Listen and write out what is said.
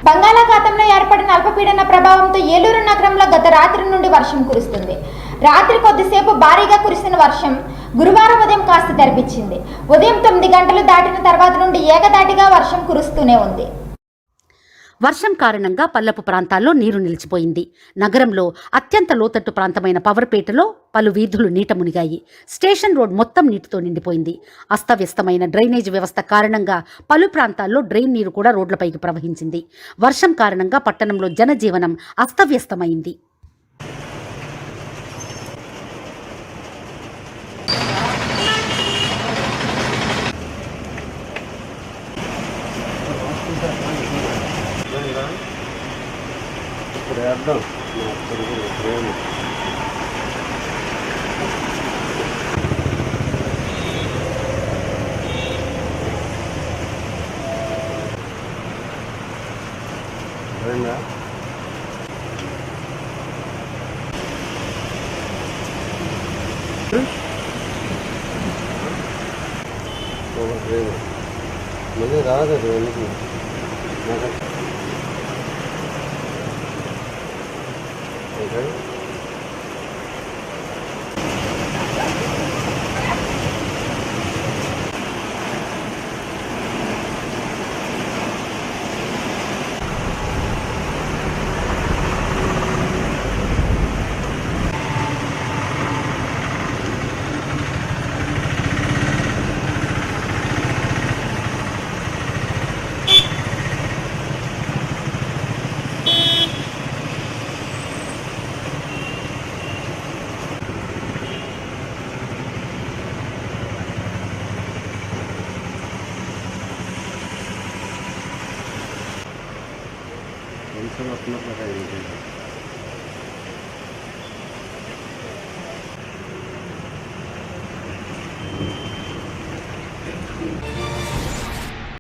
బంగాళాఖాతంలో ఏర్పడిన అల్పపీడన ప్రభావంతో ఏలూరు నగరంలో గత రాత్రి నుండి వర్షం కురుస్తుంది. రాత్రి కొద్దిసేపు భారీగా కురిసిన వర్షం గురువారం ఉదయం కాస్త తెరపించింది. ఉదయం 9 గంటలు దాటిన తర్వాత నుండి ఏకదాటిగా వర్షం కురుస్తూనే ఉంది. వర్షం కారణంగా పల్లపు ప్రాంతాల్లో నీరు నిలిచిపోయింది. నగరంలో అత్యంత లోతట్టు ప్రాంతమైన పవర్పేటలో పలు వీధులు నీట మునిగాయి. స్టేషన్ రోడ్ మొత్తం నీటితో నిండిపోయింది. అస్తవ్యస్తమైన డ్రైనేజ్ వ్యవస్థ కారణంగా పలు ప్రాంతాల్లో డ్రైన్ నీరు కూడా రోడ్లపైకి ప్రవహించింది. వర్షం కారణంగా పట్టణంలో జనజీవనం అస్తవ్యస్తమైంది. मुझे राहत है अपना